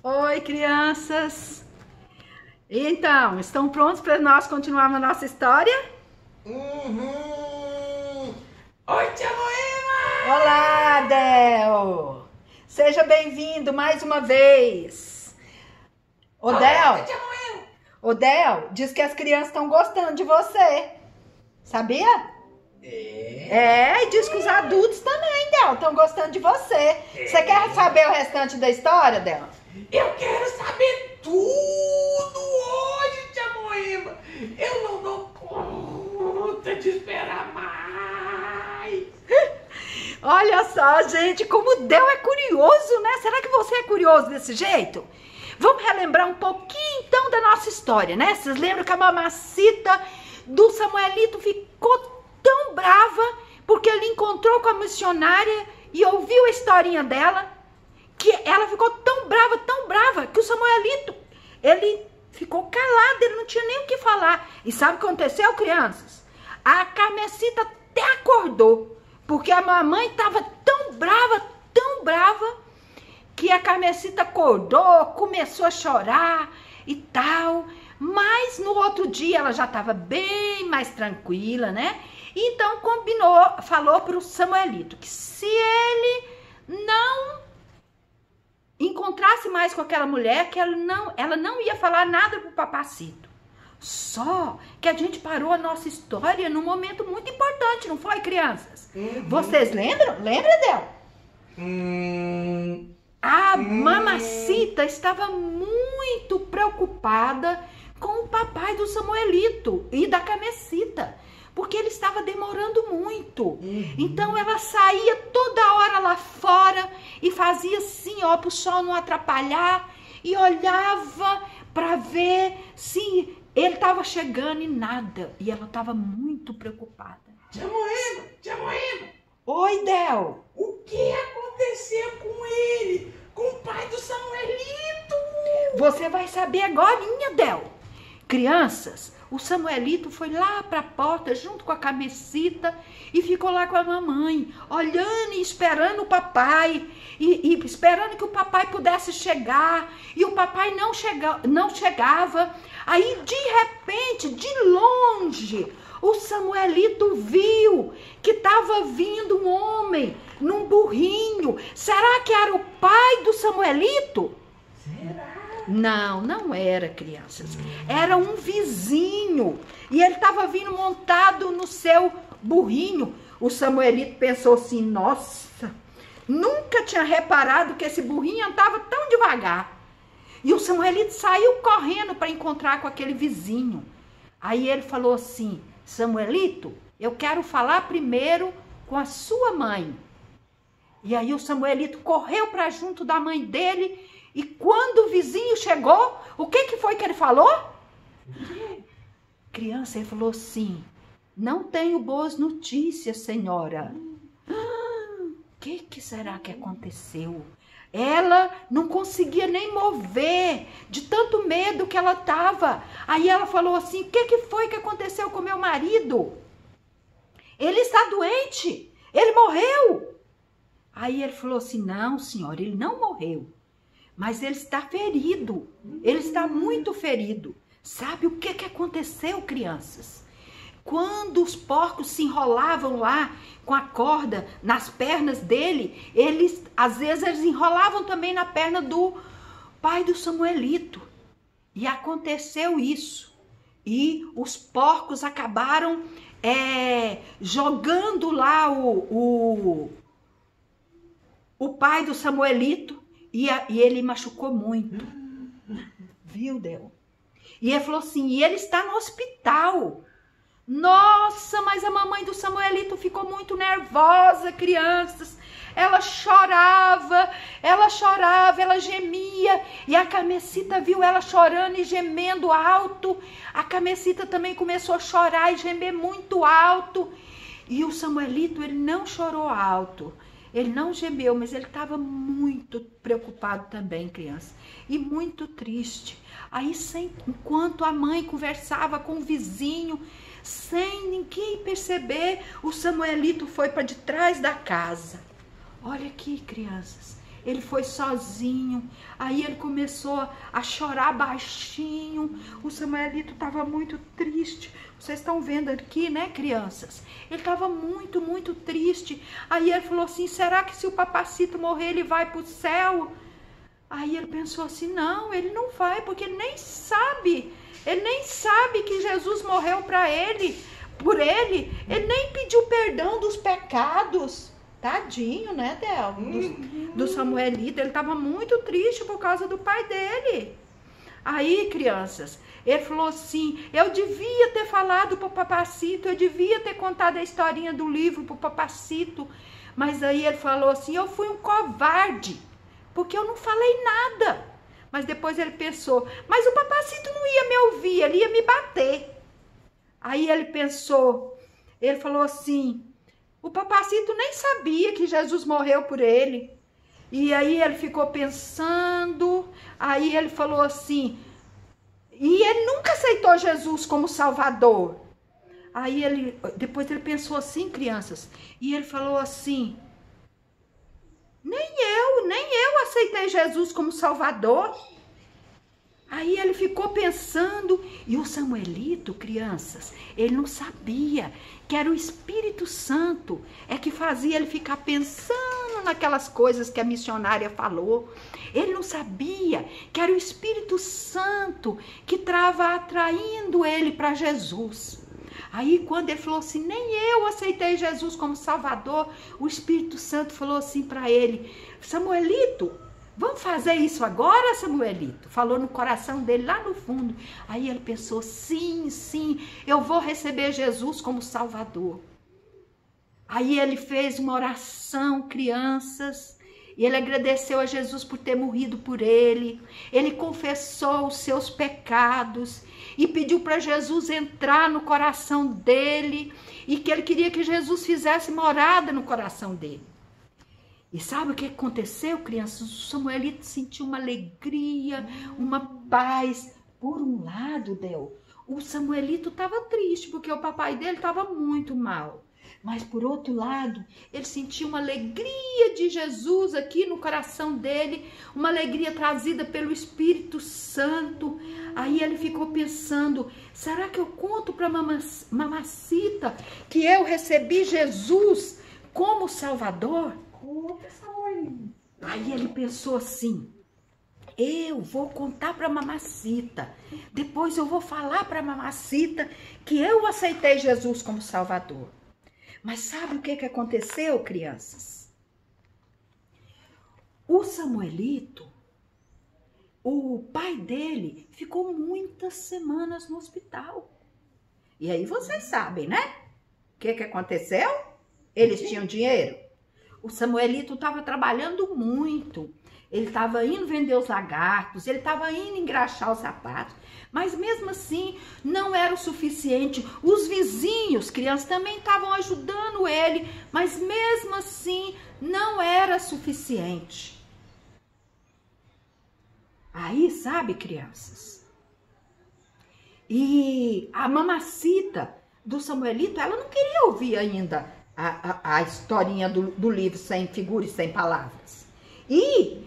Oi, crianças! Então, estão prontos para nós continuarmos a nossa história? Uhum. Oi, tia Moema! Olá, Del! Seja bem-vindo mais uma vez! Olá, tia Moema! O Del diz que as crianças estão gostando de você. Sabia? E diz que os adultos também, Del, estão gostando de você. Você quer saber o restante da história, Del? Eu quero saber tudo hoje, tia Moema! Eu não dou conta de esperar mais! Olha só, gente, como o Del é curioso, né? Será que você é curioso desse jeito? Vamos relembrar um pouquinho, então, da nossa história, né? Vocês lembram que a mamacita do Samuelito ficou tão brava porque ele encontrou com a missionária e ouviu a historinha dela, que ela ficou tão brava, que o Samuelito, ele ficou calado, ele não tinha nem o que falar. E sabe o que aconteceu, crianças? A Carmesita até acordou, porque a mamãe estava tão brava, que a Carmesita acordou, começou a chorar e tal. Mas no outro dia ela já estava bem mais tranquila, né? Então falou para o Samuelito que se ele não encontrasse mais com aquela mulher, que ela não ia falar nada pro papacito. Só que a gente parou a nossa história num momento muito importante, não foi, crianças? Vocês lembram? Lembra, Del? A mamacita estava muito preocupada com o papai do Samuelito e da Carmesita, porque ele estava demorando muito. Então ela saía toda hora lá fora e fazia assim, ó, pro sol não atrapalhar, e olhava para ver se ele estava chegando e nada. E ela estava muito preocupada. Tia Moema! Oi, Del! O que aconteceu com ele? Com o pai do Samuelito? Você vai saber agorinha, Del. Crianças, o Samuelito foi lá para a porta junto com a Carmesita e ficou lá com a mamãe, olhando e esperando o papai, e esperando que o papai pudesse chegar, e o papai não chegava. Aí, de repente, de longe, o Samuelito viu que estava vindo um homem num burrinho. Será que era o pai do Samuelito? Será? Não era, crianças. Era um vizinho. E ele estava vindo montado no seu burrinho. O Samuelito pensou assim, nossa, nunca tinha reparado que esse burrinho andava tão devagar. E o Samuelito saiu correndo para encontrar com aquele vizinho. Aí ele falou assim, Samuelito, eu quero falar primeiro com a sua mãe. E aí o Samuelito correu para junto da mãe dele. E quando o vizinho chegou, o que foi que ele falou? Criança, ele falou assim, não tenho boas notícias, senhora. O que será que aconteceu? Ela não conseguia nem mover, de tanto medo que ela estava. Aí ela falou assim, o que foi que aconteceu com meu marido? Ele está doente, ele morreu. Aí ele falou assim, não, senhora, ele não morreu. Mas ele está ferido, ele está muito ferido. Sabe o que aconteceu, crianças? Quando os porcos se enrolavam lá com a corda nas pernas dele, às vezes eles enrolavam também na perna do pai do Samuelito. E aconteceu isso. E os porcos acabaram jogando lá o pai do Samuelito. E ele machucou muito. Viu, Del? E ele falou assim, e ele está no hospital. Nossa, mas a mamãe do Samuelito ficou muito nervosa, crianças. Ela chorava, ela gemia. E a Carmesita viu ela chorando e gemendo alto. A Carmesita também começou a chorar e gemer muito alto. E o Samuelito, ele não chorou alto. Ele não gemeu, mas ele estava muito preocupado também, criança. E muito triste. Aí, enquanto a mãe conversava com o vizinho, sem ninguém perceber, o Samuelito foi para de trás da casa. Olha aqui, crianças. Ele foi sozinho, aí ele começou a chorar baixinho. O Samuelito estava muito triste. Vocês estão vendo aqui, né, crianças? Ele estava muito, muito triste. Aí ele falou assim, será que se o papacito morrer, ele vai para o céu? Aí ele pensou assim, não, ele não vai, porque ele nem sabe que Jesus morreu por ele nem pediu perdão dos pecados. Tadinho, né, Del? Do Samuelito. Ele estava muito triste por causa do pai dele. Aí, crianças, ele falou assim, eu devia ter falado pro papacito, eu devia ter contado a historinha do livro pro papacito. Mas aí ele falou assim, eu fui um covarde, porque eu não falei nada. Mas depois ele pensou, mas o papacito não ia me ouvir, ele ia me bater. Aí ele pensou, ele falou assim, o papacito nem sabia que Jesus morreu por ele. E aí ele ficou pensando, aí ele falou assim, e ele nunca aceitou Jesus como Salvador. Aí depois ele pensou assim, crianças, e ele falou assim, nem eu aceitei Jesus como Salvador. Aí ele ficou pensando, e o Samuelito, crianças, ele não sabia que era o Espírito Santo que fazia ele ficar pensando naquelas coisas que a missionária falou. Ele não sabia que era o Espírito Santo que estava atraindo ele para Jesus. Aí quando ele falou assim, nem eu aceitei Jesus como Salvador, o Espírito Santo falou assim para ele, Samuelito, vamos fazer isso agora, Samuelito? Falou no coração dele, lá no fundo. Aí ele pensou, sim, eu vou receber Jesus como Salvador. Aí ele fez uma oração, crianças, e ele agradeceu a Jesus por ter morrido por ele. Ele confessou os seus pecados e pediu para Jesus entrar no coração dele e que ele queria que Jesus fizesse morada no coração dele. E sabe o que aconteceu, crianças? O Samuelito sentiu uma alegria, uma paz. Por um lado, Del, o Samuelito estava triste, porque o papai dele estava muito mal. Mas por outro lado, ele sentiu uma alegria de Jesus aqui no coração dele, uma alegria trazida pelo Espírito Santo. Aí ele ficou pensando, será que eu conto para mamacita que eu recebi Jesus como Salvador? Aí ele pensou assim, eu vou contar para mamacita, depois eu vou falar para mamacita que eu aceitei Jesus como Salvador. Mas sabe o que aconteceu, crianças? O Samuelito, o pai dele, ficou muitas semanas no hospital. E aí vocês sabem, né? O que aconteceu? Eles tinham dinheiro. O Samuelito estava trabalhando muito. Ele estava indo vender os lagartos, ele estava indo engraxar os sapatos, mas mesmo assim não era o suficiente. Os vizinhos, crianças, também estavam ajudando ele, mas mesmo assim não era suficiente. Aí, sabe, crianças? E a mamacita do Samuelito, ela não queria ouvir ainda a historinha do livro sem figura e sem palavras. E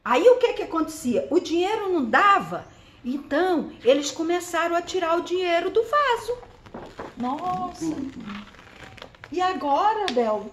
aí o que acontecia? O dinheiro não dava, então eles começaram a tirar o dinheiro do vaso. Nossa! E agora, Del?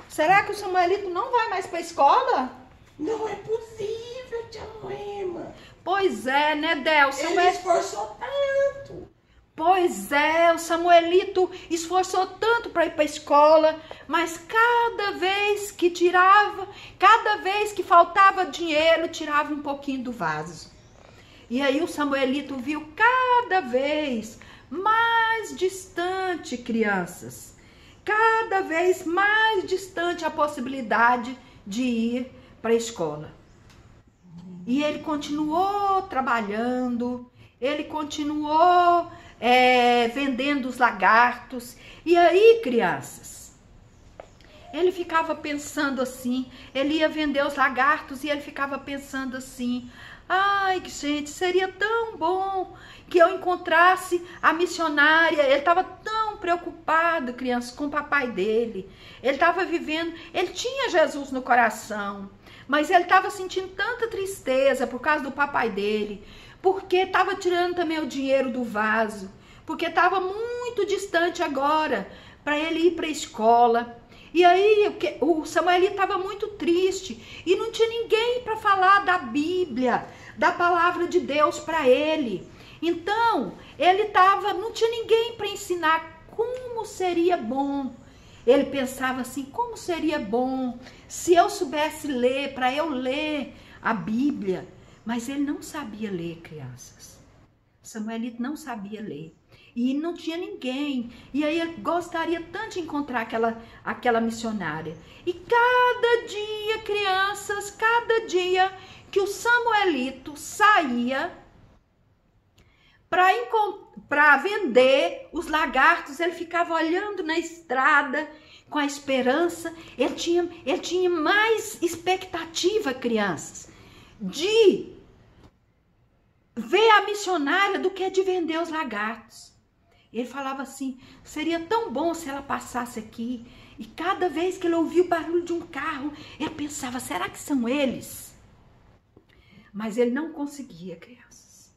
Será que o Samuelito não vai mais para a escola? Não é possível, tia Moema. Pois é, né, Del? Ele esforçou tanto. Pois é, o Samuelito esforçou tanto para ir para a escola, mas cada vez que faltava dinheiro, tirava um pouquinho do vaso. E aí o Samuelito viu cada vez mais distante, crianças, cada vez mais distante a possibilidade de ir para a escola. E ele continuou trabalhando, ele continuou vendendo os lagartos. E aí, crianças, ele ficava pensando assim, ele ia vender os lagartos e ele ficava pensando assim, ai, gente, seria tão bom que eu encontrasse a missionária. Ele estava tão preocupado, crianças, com o papai dele. Ele estava vivendo, ele tinha Jesus no coração, mas ele estava sentindo tanta tristeza por causa do papai dele, porque estava tirando também o dinheiro do vaso, porque estava muito distante agora para ele ir para a escola. E aí o Samuelito estava muito triste e não tinha ninguém para falar da Bíblia, da palavra de Deus para ele. Então, ele não tinha ninguém para ensinar como seria bom. Ele pensava assim, como seria bom se eu soubesse ler, para eu ler a Bíblia. Mas ele não sabia ler, crianças. Samuelito não sabia ler. E não tinha ninguém. E aí ele gostaria tanto de encontrar aquela missionária. E cada dia, crianças, cada dia que o Samuelito saía para vender os lagartos, ele ficava olhando na estrada com a esperança. Ele tinha mais expectativa, crianças, de ver a missionária do que de vender os lagartos. Ele falava assim, seria tão bom se ela passasse aqui. E cada vez que ele ouvia o barulho de um carro, ele pensava, será que são eles? Mas ele não conseguia, crianças.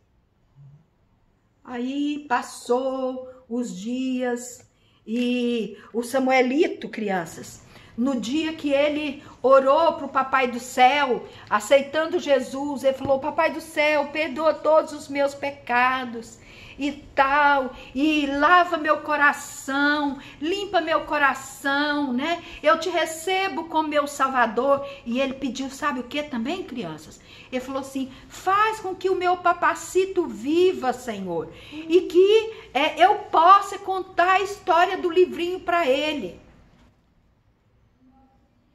Aí passou os dias e o Samuelito, crianças, no dia que ele orou para o Papai do Céu, aceitando Jesus, ele falou, Papai do Céu, perdoa todos os meus pecados e tal, e lava meu coração, limpa meu coração, né? Eu te recebo como meu Salvador. E ele pediu, sabe o que também, crianças? Ele falou assim, faz com que o meu papacito viva, Senhor, e que eu possa contar a história do livrinho para ele.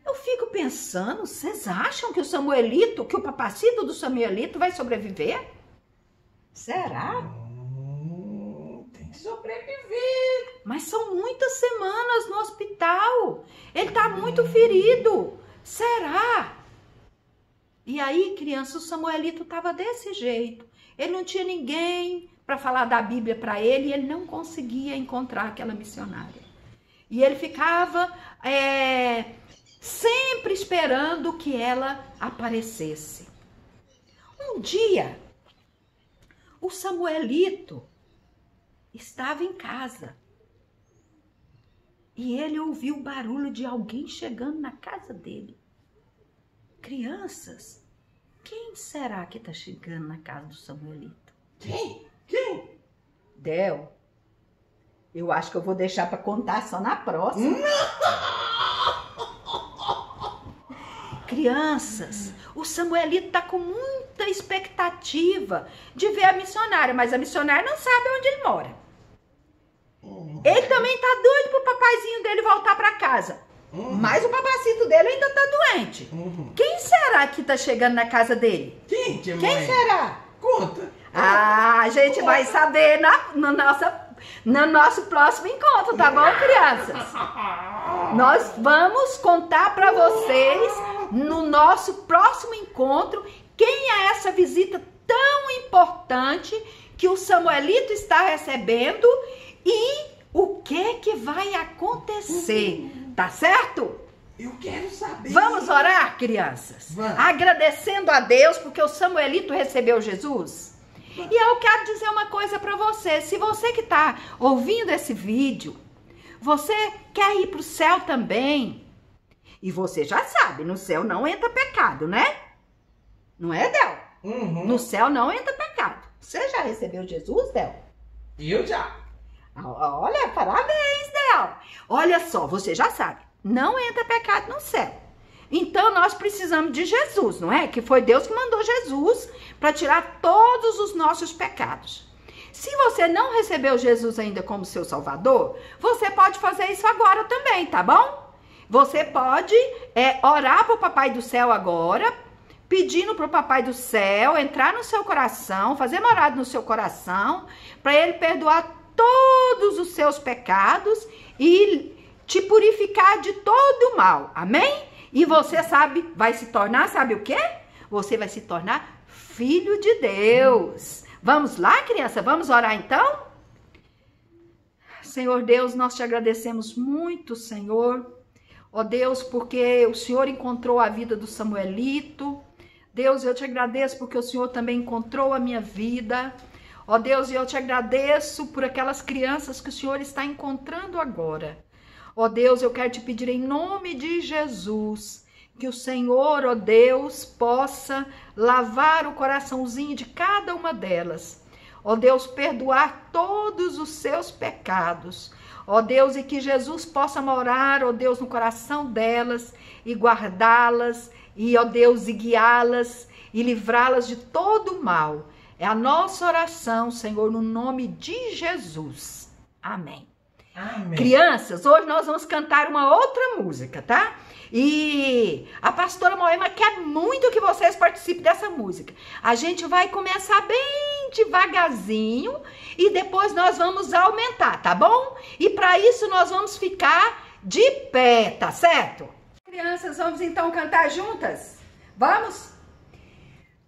Eu fico pensando, vocês acham que o papacito do Samuelito vai sobreviver? Será? Tem que sobreviver. Mas são muitas semanas no hospital. Ele tá muito ferido. Será? E aí, criança, o Samuelito tava desse jeito. Ele não tinha ninguém para falar da Bíblia para ele e ele não conseguia encontrar aquela missionária. E ele ficava sempre esperando que ela aparecesse. Um dia, o Samuelito estava em casa e ele ouviu o barulho de alguém chegando na casa dele. Crianças, quem será que está chegando na casa do Samuelito? Quem? Del, eu acho que eu vou deixar para contar só na próxima. Crianças, o Samuelito está com muita expectativa de ver a missionária, mas a missionária não sabe onde ele mora. Ele também tá doido pro papaizinho dele voltar para casa. Mas o papacito dele ainda tá doente. Quem será que tá chegando na casa dele? Quem será? Conta. A gente vai saber no nosso próximo encontro, tá bom, crianças? Nós vamos contar para vocês no nosso próximo encontro quem é essa visita tão importante que o Samuelito está recebendo e o que vai acontecer, tá certo? Eu quero saber. Vamos orar, crianças? Vamos. Agradecendo a Deus porque o Samuelito recebeu Jesus. E eu quero dizer uma coisa para você. Se você que está ouvindo esse vídeo, você quer ir para o céu também. E você já sabe, no céu não entra pecado, né? Não é, Del? No céu não entra pecado. Você já recebeu Jesus, Del? Eu já. Olha, parabéns, Del. Olha só, você já sabe, não entra pecado no céu. Então nós precisamos de Jesus, não é? Que foi Deus que mandou Jesus para tirar todos os nossos pecados. Se você não recebeu Jesus ainda como seu Salvador, você pode fazer isso agora também, tá bom? Você pode orar para o Papai do Céu agora, pedindo para o Papai do Céu entrar no seu coração, fazer morada no seu coração, para ele perdoar todos os seus pecados e te purificar de todo o mal, amém? E você vai se tornar, sabe o quê? Você vai se tornar filho de Deus. Vamos lá, criança? Vamos orar então? Senhor Deus, nós te agradecemos muito, Senhor. Ó Deus, porque o Senhor encontrou a vida do Samuelito. Deus, eu te agradeço porque o Senhor também encontrou a minha vida. Ó Deus, eu te agradeço por aquelas crianças que o Senhor está encontrando agora. Ó Deus, eu quero te pedir em nome de Jesus, que o Senhor, ó Deus, possa lavar o coraçãozinho de cada uma delas. Ó Deus, perdoar todos os seus pecados. Ó Deus, e que Jesus possa morar, ó Deus, no coração delas e guardá-las, e ó Deus, e guiá-las e livrá-las de todo o mal. É a nossa oração, Senhor, no nome de Jesus. Amém. Amém. Crianças, hoje nós vamos cantar uma outra música, tá? E a pastora Moema quer muito que vocês participem dessa música. A gente vai começar bem devagarzinho e depois nós vamos aumentar, tá bom? E para isso nós vamos ficar de pé, tá certo? Crianças, vamos então cantar juntas? Vamos?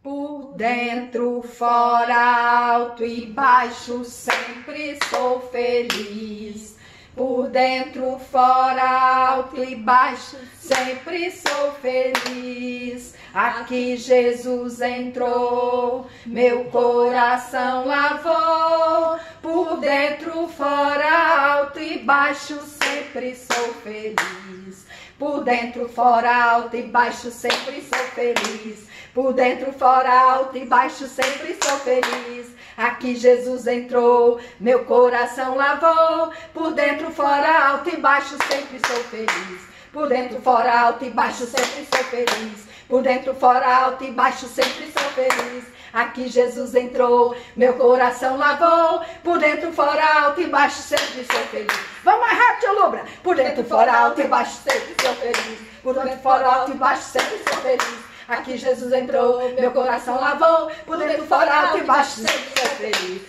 Por dentro, fora, alto e baixo, sempre sou feliz. Por dentro, fora, alto e baixo, sempre sou feliz. Aqui Jesus entrou, meu coração lavou. Por dentro, fora, alto e baixo, sempre sou feliz. Por dentro, fora, alto e baixo, sempre sou feliz. Por dentro, fora, alto e baixo, sempre sou feliz. Aqui Jesus entrou, meu coração lavou. Por dentro, fora, alto e baixo, sempre sou feliz. Por dentro, fora, alto e baixo, sempre sou feliz. Por dentro, fora, alto e baixo, sempre sou feliz. Aqui Jesus entrou, meu coração lavou. Por dentro, fora, alto e baixo, sempre sou feliz. Vamos mais rápido, Lubra. Por dentro, fora, alto e baixo, sempre sou feliz. Por dentro, fora, alto e baixo, sempre sou feliz. Aqui Jesus entrou, meu coração lavou. Por dentro, fora, alto e baixo, sempre sou feliz.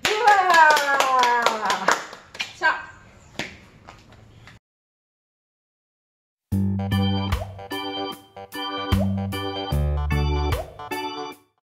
Uau!